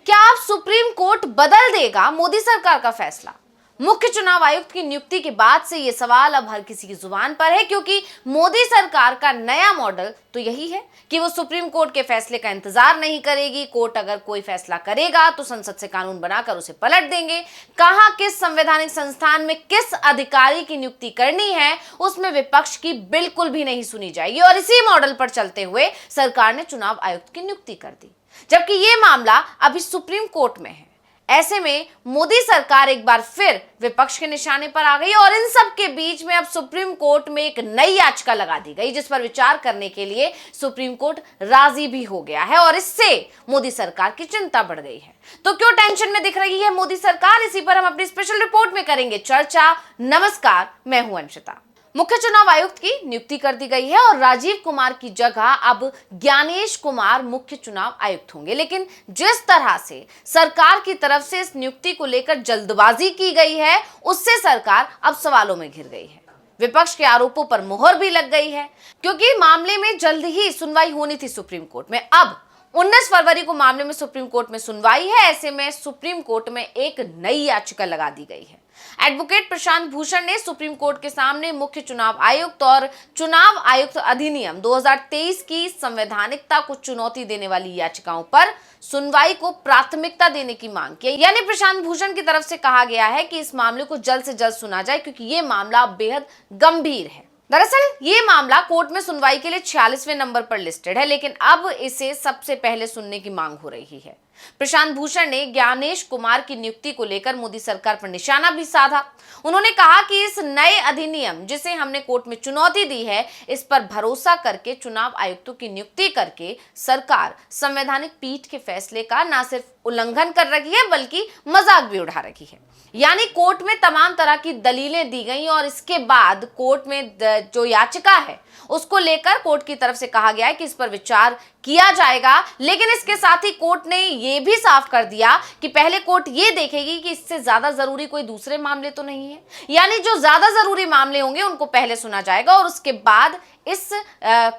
क्या अब supreme court बदल देगा मोदी सरकार का फैसला? मुख्य चुनाव आयुक्त की नियुक्ति के बाद से यह सवाल अब हर किसी की जुबान पर है, क्योंकि मोदी सरकार का नया मॉडल तो यही है कि वो सुप्रीम कोर्ट के फैसले का इंतजार नहीं करेगी। कोर्ट अगर कोई फैसला करेगा तो संसद से कानून बनाकर उसे पलट देंगे। कहां किस संवैधानिक संस्थान में किस अधिकारी की नियुक्ति करनी है, उसमें विपक्ष की बिल्कुल भी नहीं सुनी जाएगी। और इसी मॉडल पर चलते हुए सरकार ने चुनाव आयुक्त की नियुक्ति कर दी, जबकि ये मामला अभी सुप्रीम कोर्ट में है। ऐसे में मोदी सरकार एक बार फिर विपक्ष के निशाने पर आ गई और इन सब के बीच में अब सुप्रीम कोर्ट में एक नई याचिका लगा दी गई, जिस पर विचार करने के लिए सुप्रीम कोर्ट राजी भी हो गया है और इससे मोदी सरकार की चिंता बढ़ गई है। तो क्यों टेंशन में दिख रही है मोदी सरकार, इसी पर हम अपनी स्पेशल रिपोर्ट में करेंगे चर्चा। नमस्कार, मैं हूं अंशिता। मुख्य चुनाव आयुक्त की नियुक्ति कर दी गई है और राजीव कुमार की जगह अब ज्ञानेश कुमार मुख्य चुनाव आयुक्त होंगे। लेकिन जिस तरह से सरकार की तरफ से इस नियुक्ति को लेकर जल्दबाजी की गई है, उससे सरकार अब सवालों में घिर गई है। विपक्ष के आरोपों पर मुहर भी लग गई है, क्योंकि मामले में जल्द ही सुनवाई होनी थी सुप्रीम कोर्ट में। अब 19 फरवरी को मामले में सुप्रीम कोर्ट में सुनवाई है। ऐसे में सुप्रीम कोर्ट में एक नई याचिका लगा दी गई है। एडवोकेट प्रशांत भूषण ने सुप्रीम कोर्ट के सामने मुख्य चुनाव आयुक्त और चुनाव आयुक्त अधिनियम 2023 की संवैधानिकता को चुनौती देने वाली याचिकाओं पर सुनवाई को प्राथमिकता देने की मांग की। यानी प्रशांत भूषण की तरफ से कहा गया है कि इस मामले को जल्द से जल्द सुना जाए, क्योंकि ये मामला बेहद गंभीर है। दरअसल ये मामला कोर्ट में सुनवाई के लिए 46वें नंबर पर लिस्टेड है, लेकिन अब इसे सबसे पहले सुनने की मांग हो रही है। प्रशांत भूषण ने ज्ञानेश कुमार की नियुक्ति को लेकर मोदी सरकार पर निशाना भी साधा। उन्होंने कहा कि इस नए अधिनियम, जिसे हमने कोर्ट में चुनौती दी है, इस पर भरोसा करके चुनाव आयुक्तों की नियुक्ति करके सरकार संवैधानिक पीठ के फैसले का न सिर्फ उल्लंघन कर रही है, बल्कि मजाक भी उड़ा रही है। यानी कोर्ट में तमाम तरह की दलीलें दी गई और इसके बाद कोर्ट में जो याचिका है उसको लेकर कोर्ट की तरफ से कहा गया है कि इस पर विचार किया जाएगा। लेकिन इसके साथ ही कोर्ट ने ये भी साफ कर दिया कि पहले कोर्ट ये देखेगी कि इससे ज्यादा जरूरी कोई दूसरे मामले तो नहीं है। यानी जो ज्यादा जरूरी मामले होंगे उनको पहले सुना जाएगा और उसके बाद इस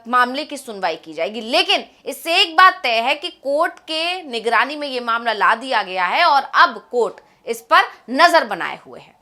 मामले की सुनवाई की जाएगी। लेकिन इससे एक बात तय है कि कोर्ट के निगरानी में ये मामला ला दिया गया है और अब कोर्ट इस पर नजर बनाए हुए है।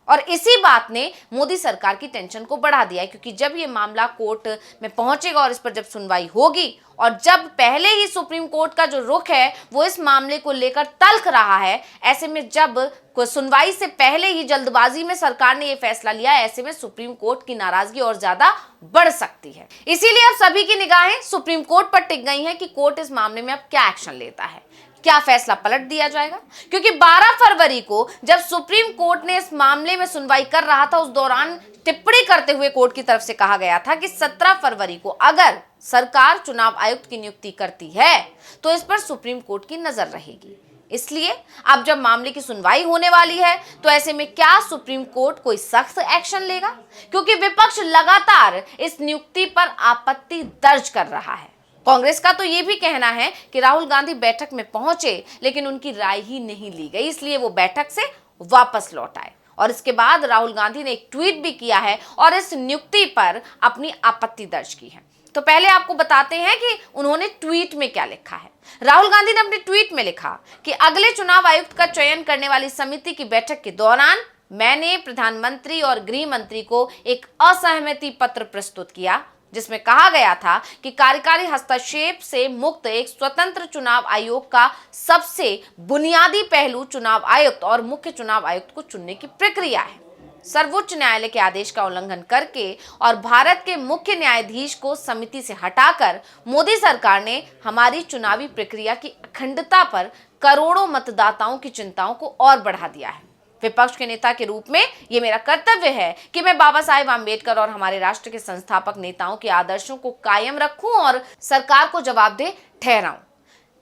और इसी बात ने मोदी सरकार की टेंशन को बढ़ा दिया है, क्योंकि जब ये मामला कोर्ट में पहुंचेगा और इस पर जब सुनवाई होगी और जब पहले ही सुप्रीम कोर्ट का जो रुख है वो इस मामले को लेकर तल्ख रहा है, ऐसे में जब सुनवाई से पहले ही जल्दबाजी में सरकार ने ये फैसला लिया, ऐसे में सुप्रीम कोर्ट की नाराजगी और ज्यादा बढ़ सकती है। इसीलिए अब सभी की निगाहें सुप्रीम कोर्ट पर टिक गई हैं कि कोर्ट इस मामले में अब क्या एक्शन लेता है, क्या फैसला पलट दिया जाएगा। क्योंकि 12 फरवरी को जब सुप्रीम कोर्ट ने इस मामले में सुनवाई कर रहा था, उस दौरान टिप्पणी करते हुए कोर्ट की तरफ से कहा गया था कि 17 फरवरी को अगर सरकार चुनाव आयुक्त की नियुक्ति करती है तो इस पर सुप्रीम कोर्ट की नजर रहेगी। इसलिए अब जब मामले की सुनवाई होने वाली है तो ऐसे में क्या सुप्रीम कोर्ट कोई सख्त एक्शन लेगा, क्योंकि विपक्ष लगातार इस नियुक्ति पर आपत्ति दर्ज कर रहा है। कांग्रेस का तो ये भी कहना है कि राहुल गांधी बैठक में पहुंचे लेकिन उनकी राय ही नहीं ली गई, इसलिए वो बैठक से वापस लौट आए। और इसके बाद राहुल गांधी ने एक ट्वीट भी किया है और इस नियुक्ति पर अपनी आपत्ति दर्ज की है। तो पहले आपको बताते हैं कि उन्होंने ट्वीट में क्या लिखा है। राहुल गांधी ने अपने ट्वीट में लिखा कि अगले चुनाव आयुक्त का चयन करने वाली समिति की बैठक के दौरान मैंने प्रधानमंत्री और गृह मंत्री को एक असहमति पत्र प्रस्तुत किया, जिसमें कहा गया था कि कार्यकारी हस्तक्षेप से मुक्त एक स्वतंत्र चुनाव आयोग का सबसे बुनियादी पहलू चुनाव आयुक्त और मुख्य चुनाव आयुक्त को चुनने की प्रक्रिया है। सर्वोच्च न्यायालय के आदेश का उल्लंघन करके और भारत के मुख्य न्यायाधीश को समिति से हटाकर मोदी सरकार ने हमारी चुनावी प्रक्रिया की अखंडता पर करोड़ों मतदाताओं की चिंताओं को और बढ़ा दिया है। विपक्ष के नेता के रूप में ये मेरा कर्तव्य है कि मैं बाबा साहेब आम्बेडकर और हमारे राष्ट्र के संस्थापक नेताओं के आदर्शों को कायम रखूं और सरकार को जवाबदेह ठहराऊं।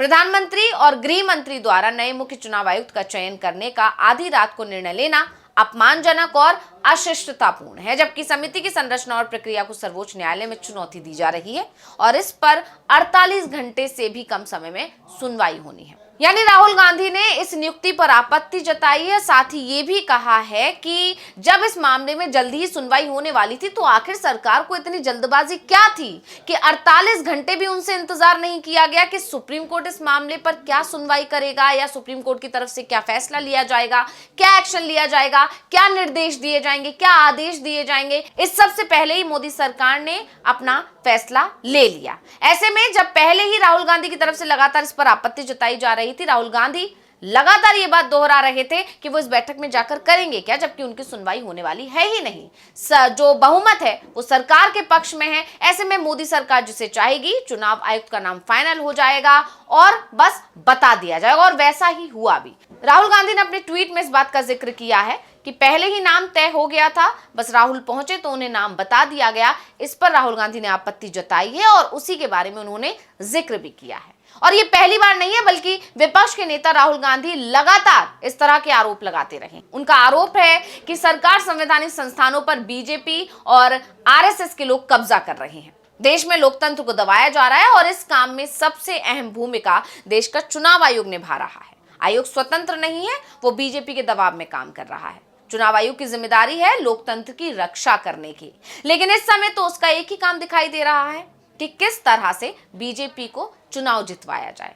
प्रधानमंत्री और गृह मंत्री द्वारा नए मुख्य चुनाव आयुक्त का चयन करने का आधी रात को निर्णय लेना अपमानजनक और अशिष्टतापूर्ण है, जबकि समिति की संरचना और प्रक्रिया को सर्वोच्च न्यायालय में चुनौती दी जा रही है और इस पर 48 घंटे से भी कम समय में सुनवाई होनी है। यानी राहुल गांधी ने इस नियुक्ति पर आपत्ति जताई है, साथ ही ये भी कहा है कि जब इस मामले में जल्दी ही सुनवाई होने वाली थी तो आखिर सरकार को इतनी जल्दबाजी क्या थी कि 48 घंटे भी उनसे इंतजार नहीं किया गया कि सुप्रीम कोर्ट इस मामले पर क्या सुनवाई करेगा या सुप्रीम कोर्ट की तरफ से क्या फैसला लिया जाएगा, क्या एक्शन लिया जाएगा, क्या निर्देश दिए जाएंगे, क्या आदेश दिए जाएंगे। इस सबसे पहले ही मोदी सरकार ने अपना फैसला ले लिया। ऐसे में जब पहले ही राहुल गांधी की तरफ से लगातार इस पर आपत्ति जताई जा रही थी, राहुल गांधी लगातार ये बात दोहरा रहे थे कि वो इस बैठक में जाकर करेंगे क्या, जबकि उनकी सुनवाई होने वाली है ही नहीं। जो बहुमत है वो सरकार के पक्ष में है। ऐसे में मोदी सरकार जिसे चाहेगी, चुनाव आयुक्त का नाम फाइनल हो जाएगा और बस बता दिया जाएगा, और वैसा ही हुआ भी। राहुल गांधी ने अपने ट्वीट में इस बात का जिक्र किया है कि पहले ही नाम तय हो गया था, बस राहुल पहुंचे तो उन्हें नाम बता दिया गया। इस पर राहुल गांधी ने आपत्ति जताई है और उसी के बारे में उन्होंने जिक्र भी किया है। और ये पहली बार नहीं है, बल्कि विपक्ष के नेता राहुल गांधी लगातार इस तरह के आरोप लगाते रहे। उनका आरोप है कि सरकार संवैधानिक संस्थानों पर बीजेपी और आरएसएस के लोग कब्जा कर रहे हैं, देश में लोकतंत्र को दबाया जा रहा है और इस काम में सबसे अहम भूमिका देश का चुनाव आयोग निभा रहा है। आयोग स्वतंत्र नहीं है, वो बीजेपी के दबाव में काम कर रहा है। चुनाव आयोग की जिम्मेदारी है लोकतंत्र की रक्षा करने की, लेकिन इस समय तो उसका एक ही काम दिखाई दे रहा है कि किस तरह से बीजेपी को चुनाव जितवाया जाए।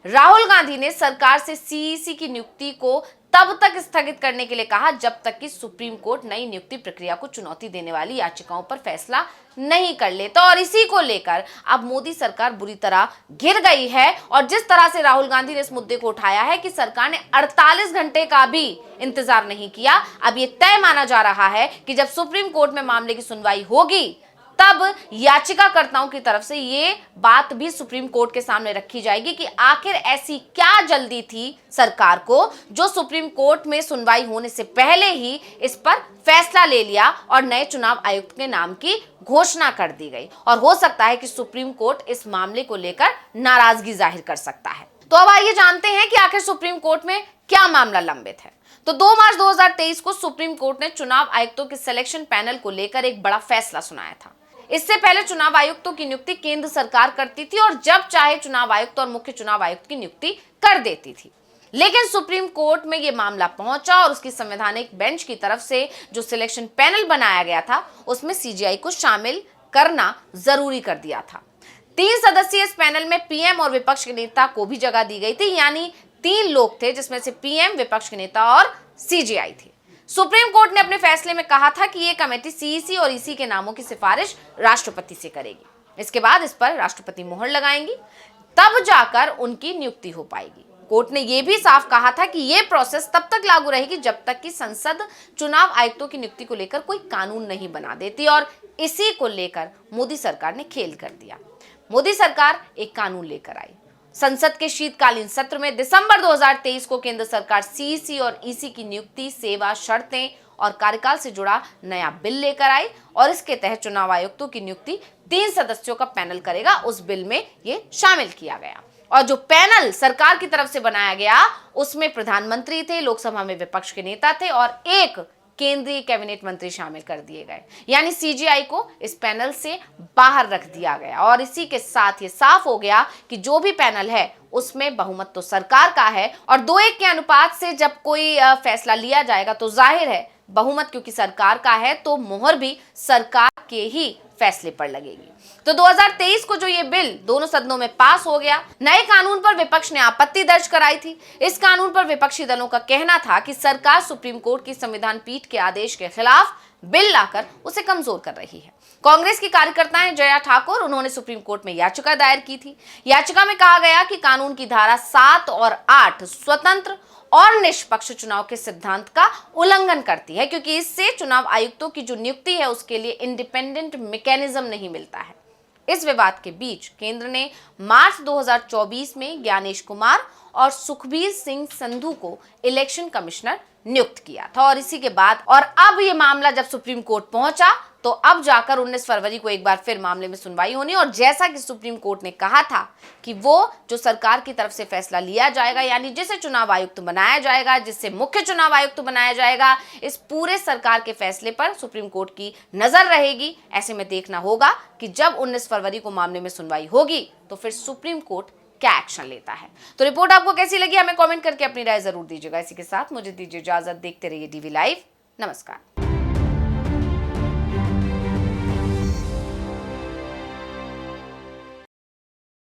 राहुल गांधी ने सरकार से सीईसी की नियुक्ति को तब तक स्थगित करने के लिए कहा जब तक कि सुप्रीम कोर्ट नई नियुक्ति प्रक्रिया को चुनौती देने वाली याचिकाओं पर फैसला नहीं कर लेता। और इसी को लेकर अब मोदी सरकार बुरी तरह घिर गई है। और जिस तरह से राहुल गांधी ने इस मुद्दे को उठाया है कि सरकार ने 48 घंटे का भी इंतजार नहीं किया, अब ये तय माना जा रहा है कि जब सुप्रीम कोर्ट में मामले की सुनवाई होगी तब याचिकाकर्ताओं की तरफ से ये बात भी सुप्रीम कोर्ट के सामने रखी जाएगी कि आखिर ऐसी क्या जल्दी थी सरकार को जो सुप्रीम कोर्ट में सुनवाई होने से पहले ही इस पर फैसला ले लिया और नए चुनाव आयुक्त के नाम की घोषणा कर दी गई। और हो सकता है कि सुप्रीम कोर्ट इस मामले को लेकर नाराजगी जाहिर कर सकता है। तो अब आइए जानते हैं कि आखिर सुप्रीम कोर्ट में क्या मामला लंबित है। तो 2 मार्च 2023 को सुप्रीम कोर्ट ने चुनाव आयुक्तों के सिलेक्शन पैनल को लेकर एक बड़ा फैसला सुनाया था। इससे पहले चुनाव आयुक्तों की नियुक्ति केंद्र सरकार करती थी और जब चाहे चुनाव आयुक्त और मुख्य चुनाव आयुक्त की नियुक्ति कर देती थी। लेकिन सुप्रीम कोर्ट में यह मामला पहुंचा और उसकी संवैधानिक बेंच की तरफ से जो सिलेक्शन पैनल बनाया गया था उसमें सीजीआई को शामिल करना जरूरी कर दिया था। 3 सदस्यीय इस पैनल में पीएम और विपक्ष के नेता को भी जगह दी गई थी, यानी 3 लोग थे जिसमें से पीएम, विपक्ष के नेता और सीजीआई थी। सुप्रीम कोर्ट ने अपने फैसले में कहा था कि यह कमेटी सीईसी और ईसी के नामों की सिफारिश राष्ट्रपति से करेगी। इसके बाद इस पर राष्ट्रपति मोहर लगाएंगी, तब जाकर उनकी नियुक्ति हो पाएगी। कोर्ट ने यह भी साफ कहा था कि यह प्रोसेस तब तक लागू रहेगी जब तक कि संसद चुनाव आयुक्तों की नियुक्ति को लेकर कोई कानून नहीं बना देती। और इसी को लेकर मोदी सरकार ने खेल कर दिया। मोदी सरकार एक कानून लेकर आई। संसद के शीतकालीन सत्र में दिसंबर 2023 को केंद्र सरकार सीईसी और ईसी की नियुक्ति, सेवा, शर्तें और कार्यकाल से जुड़ा नया बिल लेकर आई और इसके तहत चुनाव आयुक्तों की नियुक्ति 3 सदस्यों का पैनल करेगा। उस बिल में ये शामिल किया गया और जो पैनल सरकार की तरफ से बनाया गया उसमें प्रधानमंत्री थे, लोकसभा में विपक्ष के नेता थे और एक केंद्रीय कैबिनेट मंत्री शामिल कर दिए गए। यानी सीजीआई को इस पैनल से बाहर रख दिया गया और इसी के साथ ये साफ हो गया कि जो भी पैनल है उसमें बहुमत तो सरकार का है और 2-1 के अनुपात से जब कोई फैसला लिया जाएगा तो जाहिर है बहुमत क्योंकि सरकार का है तो मोहर भी सरकार के ही फैसले पर लगेगी। तो 2023 को जो ये बिल दोनों सदनों में पास हो गया, नए कानून पर विपक्ष ने आपत्ति दर्ज कराई थी। इस कानून पर विपक्षी दलों का कहना था कि सरकार सुप्रीम कोर्ट की संविधान पीठ के आदेश के खिलाफ बिल लाकर उसे कमजोर कर रही है। कांग्रेस की कार्यकर्ताएं जया ठाकुर, उन्होंने सुप्रीम कोर्ट में याचिका दायर की थी। याचिका में कहा गया कि कानून की धारा 7 और 8 स्वतंत्र और निष्पक्ष चुनाव के सिद्धांत का उल्लंघन करती है क्योंकि इससे चुनाव आयुक्तों की जो नियुक्ति है उसके लिए इंडिपेंडेंट मैकेनिज्म नहीं मिलता है। इस विवाद के बीच केंद्र ने मार्च 2024 में ज्ञानेश कुमार और सुखबीर सिंह संधू को इलेक्शन कमिश्नर नियुक्त किया था और इसी के बाद और अब ये मामला जब सुप्रीम कोर्ट पहुंचा तो अब जाकर 19 फरवरी को एक बार फिर मामले में सुनवाई होनी और जैसा कि सुप्रीम कोर्ट ने कहा था कि वो जो सरकार की तरफ से फैसला लिया जाएगा यानी जिसे चुनाव आयुक्त बनाया जाएगा, जिससे मुख्य चुनाव आयुक्त बनाया जाएगा, इस पूरे सरकार के फैसले पर सुप्रीम कोर्ट की नजर रहेगी। ऐसे में देखना होगा कि जब 19 फरवरी को मामले में सुनवाई होगी तो फिर सुप्रीम कोर्ट क्या एक्शन लेता है। तो रिपोर्ट आपको कैसी लगी हमें कमेंट करके अपनी राय जरूर दीजिएगा। इसी के साथ मुझे दीजिए इजाजत, देखते रहिए डीवी लाइव। नमस्कार।